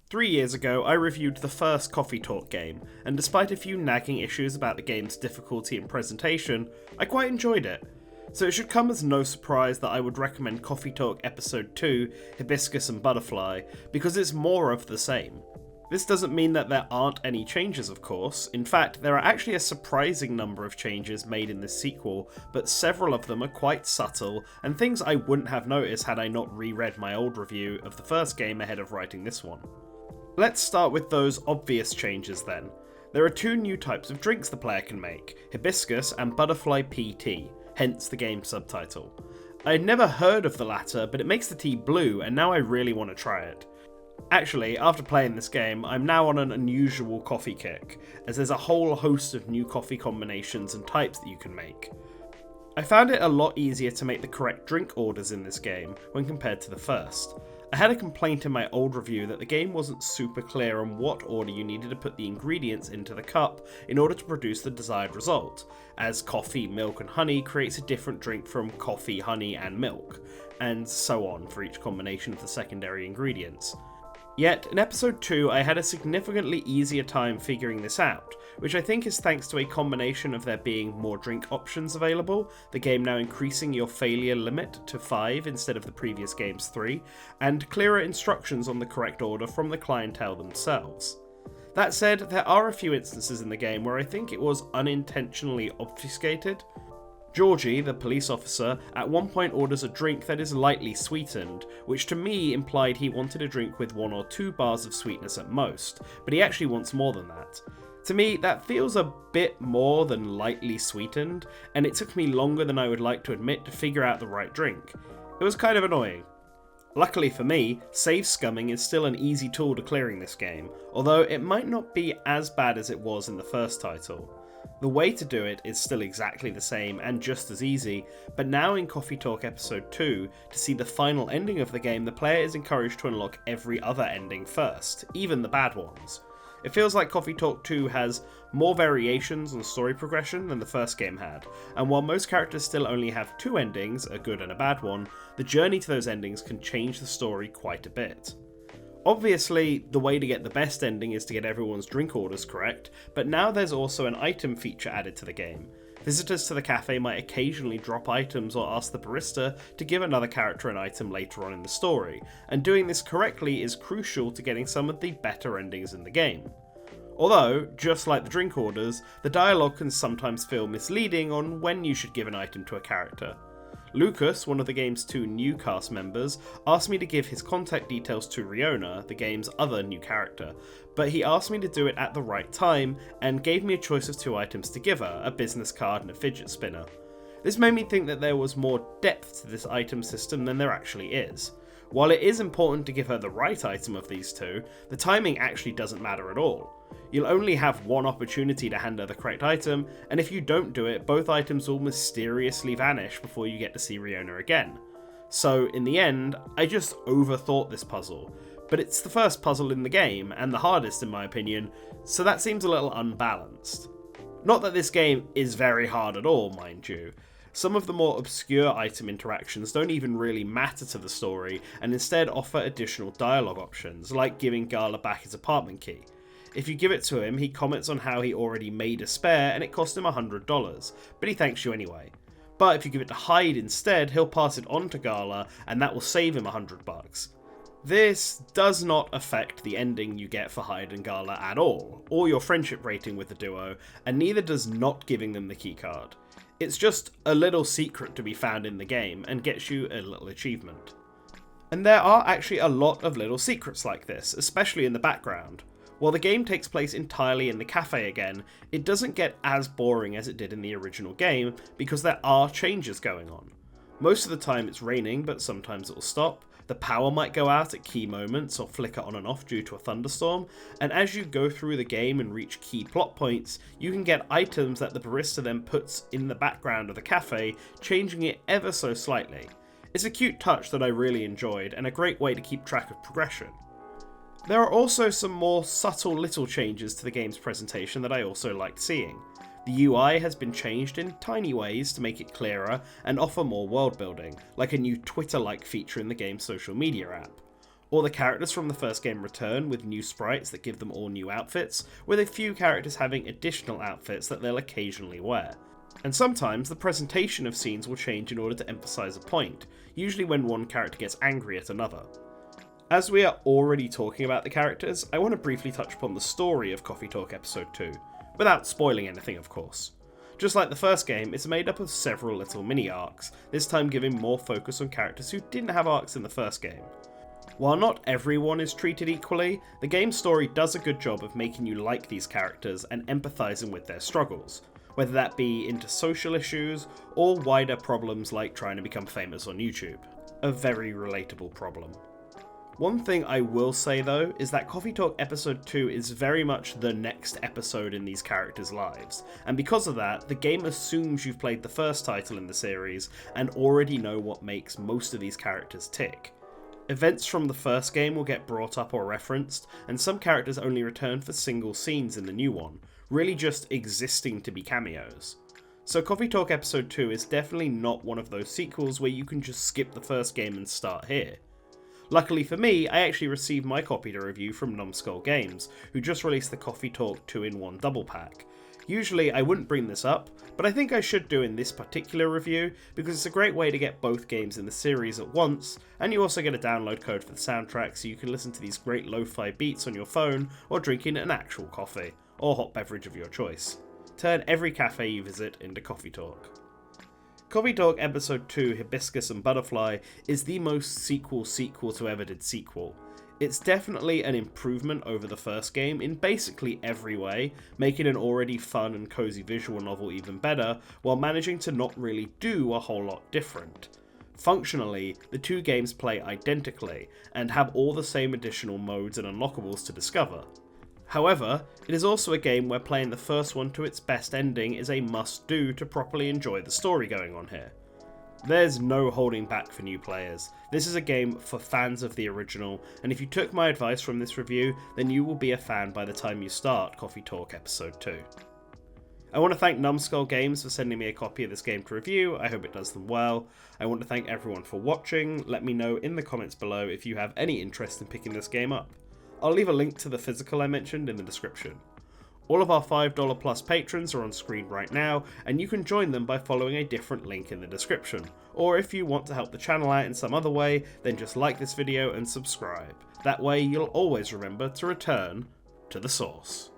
3 years ago, I reviewed the first Coffee Talk game, and despite a few nagging issues about the game's difficulty and presentation, I quite enjoyed it. So it should come as no surprise that I would recommend Coffee Talk Episode 2, Hibiscus and Butterfly, because it's more of the same. This doesn't mean that there aren't any changes, of course. In fact, there are actually a surprising number of changes made in this sequel, but several of them are quite subtle, and things I wouldn't have noticed had I not reread my old review of the first game ahead of writing this one. Let's start with those obvious changes then. There are two new types of drinks the player can make, Hibiscus and Butterfly Pea Tea, hence the game's subtitle. I had never heard of the latter, but it makes the tea blue, and now I really want to try it. Actually, after playing this game, I'm now on an unusual coffee kick, as there's a whole host of new coffee combinations and types that you can make. I found it a lot easier to make the correct drink orders in this game when compared to the first. I had a complaint in my old review that the game wasn't super clear on what order you needed to put the ingredients into the cup in order to produce the desired result, as coffee, milk and honey creates a different drink from coffee, honey and milk, and so on for each combination of the secondary ingredients. Yet, in episode 2 I had a significantly easier time figuring this out, which I think is thanks to a combination of there being more drink options available, the game now increasing your failure limit to 5 instead of the previous game's 3, and clearer instructions on the correct order from the clientele themselves. That said, there are a few instances in the game where I think it was unintentionally obfuscated. Georgie, the police officer, at one point orders a drink that is lightly sweetened, which to me implied he wanted a drink with 1 or 2 bars of sweetness at most, but he actually wants more than that. To me, that feels a bit more than lightly sweetened, and it took me longer than I would like to admit to figure out the right drink. It was kind of annoying. Luckily for me, save scumming is still an easy tool to clearing this game, although it might not be as bad as it was in the first title. The way to do it is still exactly the same and just as easy, but now in Coffee Talk Episode 2, to see the final ending of the game, the player is encouraged to unlock every other ending first, even the bad ones. It feels like Coffee Talk 2 has more variations on story progression than the first game had, and while most characters still only have 2 endings, a good and a bad one, the journey to those endings can change the story quite a bit. Obviously, the way to get the best ending is to get everyone's drink orders correct, but now there's also an item feature added to the game. Visitors to the cafe might occasionally drop items or ask the barista to give another character an item later on in the story, and doing this correctly is crucial to getting some of the better endings in the game. Although, just like the drink orders, the dialogue can sometimes feel misleading on when you should give an item to a character. Lucas, one of the game's 2 new cast members, asked me to give his contact details to Riona, the game's other new character, but he asked me to do it at the right time and gave me a choice of 2 items to give her, a business card and a fidget spinner. This made me think that there was more depth to this item system than there actually is. While it is important to give her the right item of these 2, the timing actually doesn't matter at all. You'll only have one opportunity to hand her the correct item, and if you don't do it, both items will mysteriously vanish before you get to see Riona again. So, in the end, I just overthought this puzzle, but it's the first puzzle in the game, and the hardest in my opinion, so that seems a little unbalanced. Not that this game is very hard at all, mind you. Some of the more obscure item interactions don't even really matter to the story, and instead offer additional dialogue options, like giving Gala back his apartment key. If you give it to him, he comments on how he already made a spare and it cost him $100, but he thanks you anyway. But if you give it to Hyde instead, he'll pass it on to Gala and that will save him $100. This does not affect the ending you get for Hyde and Gala at all, or your friendship rating with the duo, and neither does not giving them the keycard. It's just a little secret to be found in the game and gets you a little achievement. And there are actually a lot of little secrets like this, especially in the background. While the game takes place entirely in the cafe again, it doesn't get as boring as it did in the original game because there are changes going on. Most of the time it's raining, but sometimes it will stop. The power might go out at key moments or flicker on and off due to a thunderstorm, and as you go through the game and reach key plot points, you can get items that the barista then puts in the background of the cafe, changing it ever so slightly. It's a cute touch that I really enjoyed, and a great way to keep track of progression. There are also some more subtle little changes to the game's presentation that I also liked seeing. The UI has been changed in tiny ways to make it clearer and offer more world building, like a new Twitter-like feature in the game's social media app. All the characters from the first game return with new sprites that give them all new outfits, with a few characters having additional outfits that they'll occasionally wear. And sometimes the presentation of scenes will change in order to emphasise a point, usually when one character gets angry at another. As we are already talking about the characters, I want to briefly touch upon the story of Coffee Talk Episode 2, without spoiling anything of course. Just like the first game, it's made up of several little mini-arcs, this time giving more focus on characters who didn't have arcs in the first game. While not everyone is treated equally, the game's story does a good job of making you like these characters and empathising with their struggles, whether that be into social issues or wider problems like trying to become famous on YouTube. A very relatable problem. One thing I will say though is that Coffee Talk Episode 2 is very much the next episode in these characters' lives, and because of that, the game assumes you've played the first title in the series and already know what makes most of these characters tick. Events from the first game will get brought up or referenced, and some characters only return for single scenes in the new one, really just existing to be cameos. So Coffee Talk Episode 2 is definitely not one of those sequels where you can just skip the first game and start here. Luckily for me, I actually received my copy to review from Numbskull Games, who just released the Coffee Talk 2-in-1 double pack. Usually I wouldn't bring this up, but I think I should do in this particular review because it's a great way to get both games in the series at once, and you also get a download code for the soundtrack so you can listen to these great lo-fi beats on your phone or drinking an actual coffee, or hot beverage of your choice. Turn every cafe you visit into Coffee Talk. Coffee Talk Episode 2 Hibiscus and Butterfly is the most sequel to ever did sequel. It's definitely an improvement over the first game in basically every way, making an already fun and cozy visual novel even better, while managing to not really do a whole lot different. Functionally, the two games play identically, and have all the same additional modes and unlockables to discover. However, it is also a game where playing the first one to its best ending is a must-do to properly enjoy the story going on here. There's no holding back for new players. This is a game for fans of the original, and if you took my advice from this review, then you will be a fan by the time you start Coffee Talk Episode 2. I want to thank Numbskull Games for sending me a copy of this game to review. I hope it does them well. I want to thank everyone for watching. Let me know in the comments below if you have any interest in picking this game up. I'll leave a link to the physical I mentioned in the description. All of our $5 plus patrons are on screen right now, and you can join them by following a different link in the description. Or if you want to help the channel out in some other way, then just like this video and subscribe. That way you'll always remember to return to the source.